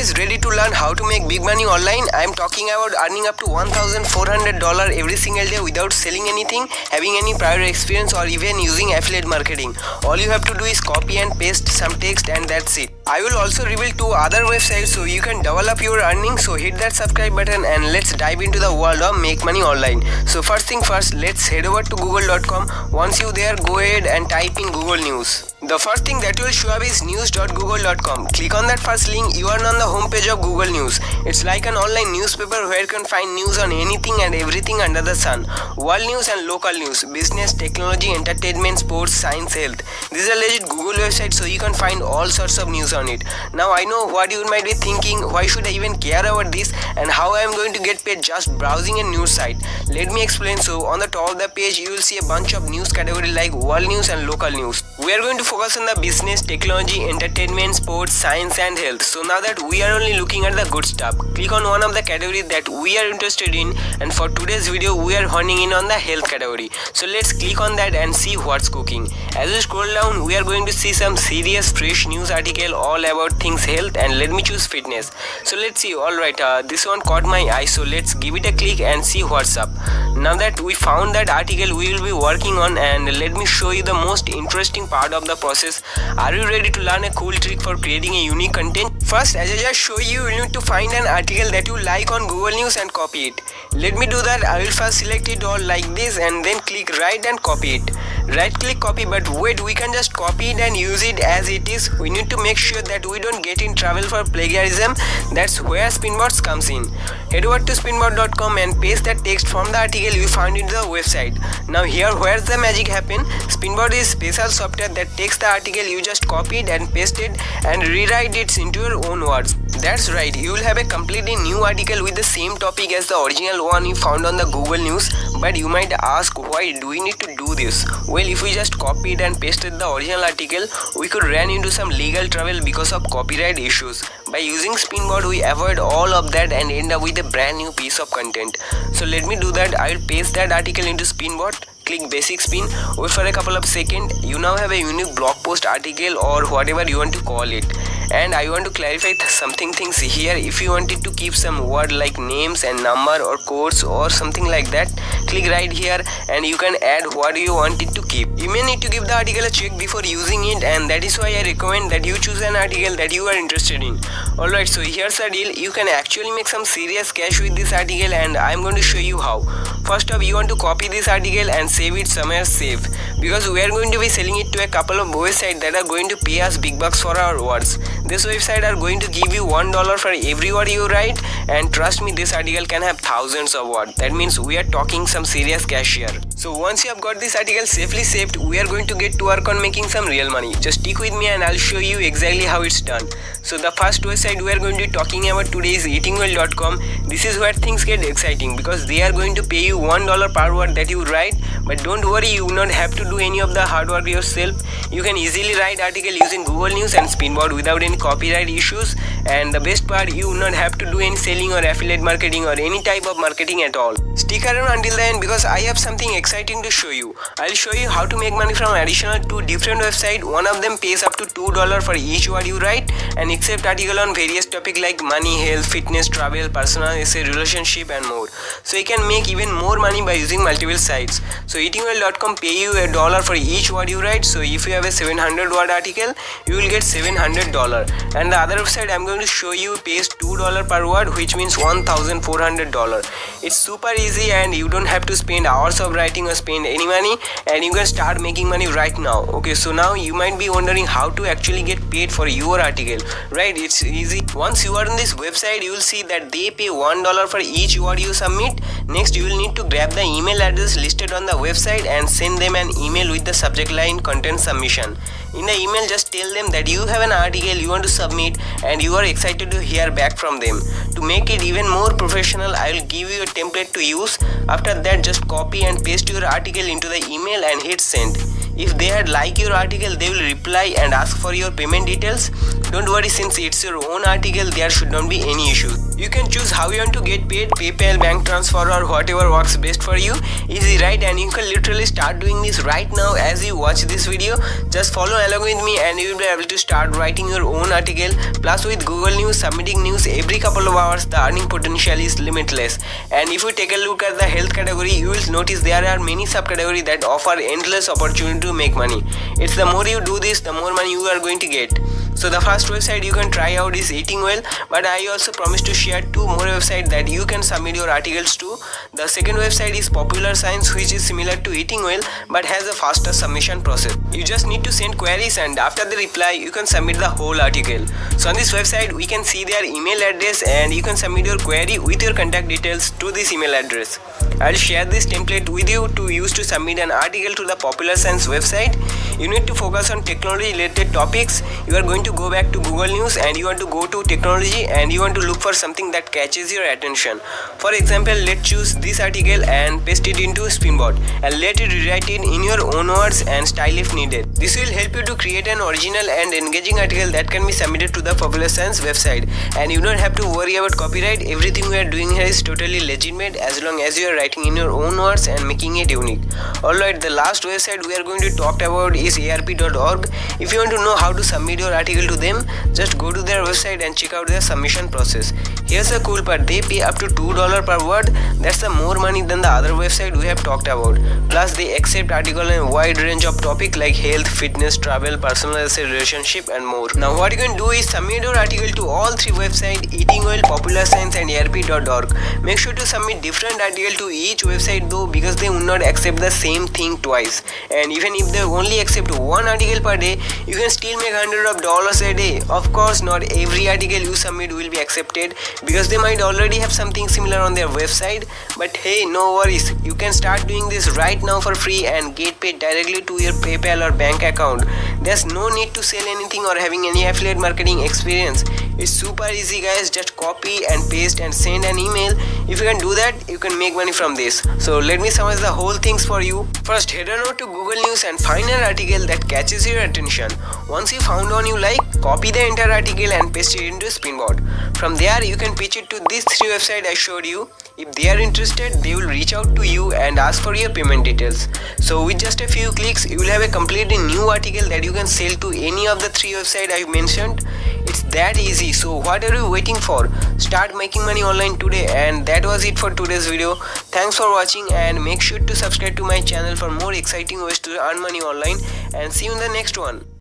guys ready to learn how to make big money online? I am talking about earning up to $1,400 every single day without selling anything, having any prior experience, or even using affiliate marketing. All you have to do is copy and paste some text and that's it. I will also reveal 2 other websites so you can double up your earnings. So hit that subscribe button and let's dive into the world of make money online. So first thing first, let's head over to google.com. Once you there, go ahead and type in Google News. The first thing that will show up is news.google.com. Click on that first link. You are on the homepage of Google News. It's like an online newspaper where you can find news on anything and everything under the sun. World news and local news, business, technology, entertainment, sports, science, health. This is a legit Google website so you can find all sorts of news on it. Now I know what you might be thinking, why should I even care about this and how I am going to get paid just browsing a news site. Let me explain. So on the top of the page you will see a bunch of news categories like world news and local news. We are going to focus on the business, technology, entertainment, sports, science and health. So now that we are only looking at the good stuff, click on one of the categories that we are interested in, and for today's video we are honing in on the health category. So let's click on that and see what's cooking. As we scroll down we are going to see some serious fresh news article all about things health, and let me choose fitness. So let's see. Alright, this one caught my eye, so let's give it a click and see what's up. Now that we found that article we will be working on, and let me show you the most interesting part of the process. Are you ready to learn a cool trick for creating a unique content? First, as I just show you, you need to find an article that you like on Google News and copy it. Let me do that. I will first select it all like this and then click right and copy it. Right click copy, but wait, we can just copy it and use it as it is. We need to make sure that we don't get in trouble for plagiarism. That's where Spinbots comes in. Head over to spinbot.com and paste the text from the article you found in the website. Now here where's the magic happen. Spinbot is special software that takes the article you just copied and pasted and rewrite it into your own words. That's right, you will have a completely new article with the same topic as the original one you found on the Google News. But you might ask, why do we need to do this? Well, if we just copied and pasted the original article, we could run into some legal trouble because of copyright issues. By using Spinbot, we avoid all of that and end up with a brand new piece of content. So let me do that. I will paste that article into Spinbot. Click basic spin, wait for a couple of seconds. You now have a unique blog post article or whatever you want to call it. And I want to clarify some things here. If you wanted to keep some word like names and number or codes or something like that, click right here and you can add what you want it to keep. You may need to give the article a check before using it, and that is why I recommend that you choose an article that you are interested in. Alright, so here's the deal. You can actually make some serious cash with this article, and I'm going to show you how. First off, you want to copy this article and save it somewhere safe, because we are going to be selling it to a couple of websites that are going to pay us big bucks for our words. This website are going to give you $1 for every word you write, and trust me, this article can have thousands of words. That means we are talking some serious cash here. So once you have got this article safely saved, we are going to get to work on making some real money. Just stick with me and I'll show you exactly how it's done. So the first website we are going to be talking about today is EatingWell.com. This is where things get exciting because they are going to pay you $1 per word that you write. But don't worry, you will not have to do any of the hard work yourself. You can easily write article using Google News and Spinbot without any copyright issues. And the best part, you will not have to do any selling or affiliate marketing or any type of marketing at all. Stick around until the end because I have something exciting to show you. I'll show you how to make money from additional 2 different websites. One of them pays up to $2 for each word you write and accept article on various topics like money, health, fitness, travel, personal essay, relationship and more. So you can make even more money by using multiple sites. So EatingWell.com pay you $1 for each word you write. So if you have a 700 word article, you will get $700. And the other website I'm going to show you pays $2 per word, which means $1,400. It's super easy and you don't have to spend hours of writing or spend any money, and you can start making money right now. Okay, so now you might be wondering how to actually get paid for your article. Right, it's easy. Once you are on this website, you will see that they pay $1 for each word you submit. Next, you will need to grab the email address listed on the website and send them an email with the subject line content submission. In the email, just tell them that you have an article you want to submit and you are excited to hear back from them. To make it even more professional, I will give you a template to use. After that, just copy and paste your article into the email and hit send. If they had liked your article, they will reply and ask for your payment details. Don't worry, since it's your own article, there should not be any issue. You can choose how you want to get paid, PayPal, bank transfer or whatever works best for you. Easy, right? And you can literally start doing this right now as you watch this video. Just follow along with me and you will be able to start writing your own article. Plus with Google News, submitting news every couple of hours, the earning potential is limitless. And if you take a look at the health category, you will notice there are many subcategories that offer endless opportunity to make money. It's the more you do this, the more money you are going to get. So the first website you can try out is EatingWell, but I also promise to share 2 more websites that you can submit your articles to. The second website is Popular Science, which is similar to EatingWell but has a faster submission process. You just need to send queries and after the reply you can submit the whole article. So on this website we can see their email address and you can submit your query with your contact details to this email address. I'll share this template with you to use to submit an article to the Popular Science website. You need to focus on technology related topics. You are going to go back to Google News and you want to go to technology and you want to look for something that catches your attention. For example, let's choose this article and paste it into Spinbot and let it rewrite it in your own words and style if needed. This will help you to create an original and engaging article that can be submitted to the Popular Science website, and you don't have to worry about copyright. Everything we are doing here is totally legitimate as long as you are writing in your own words and making it unique. Alright, the last website we are going to talk about is arp.org. If you want to know how to submit your article to them, just go to their website and check out their submission process. Here's the cool part, they pay up to $2 per word. That's the more money than the other website we have talked about. Plus they accept article in a wide range of topics like health, fitness, travel, personal essay, relationship and more. Now what you can do is submit your article to all 3 websites, EatingWell, Popular Science and arp.org. Make sure to submit different article to each website though, because they will not accept the same thing twice. And even if they only accept 1 article per day, you can still make $100 a day. Of course, not every article you submit will be accepted because they might already have something similar on their website. But hey, no worries, you can start doing this right now for free and get paid directly to your PayPal or bank account. There's no need to sell anything or having any affiliate marketing experience. It's super easy guys, just copy and paste and send an email. If you can do that, you can make money from this. So let me summarize the whole things for you. First, head on over to Google News and find an article that catches your attention. Once you found one you like, copy the entire article and paste it into Spinbot. From there, you can pitch it to these 3 websites I showed you. If they are interested, they will reach out to you and ask for your payment details. So with just a few clicks, you will have a completely new article that you can sell to any of the 3 websites I mentioned. It's that easy. So what are you waiting for? Start making money online today. And that was it for today's video. Thanks for watching and make sure to subscribe to my channel for more exciting ways to earn money online, and see you in the next one.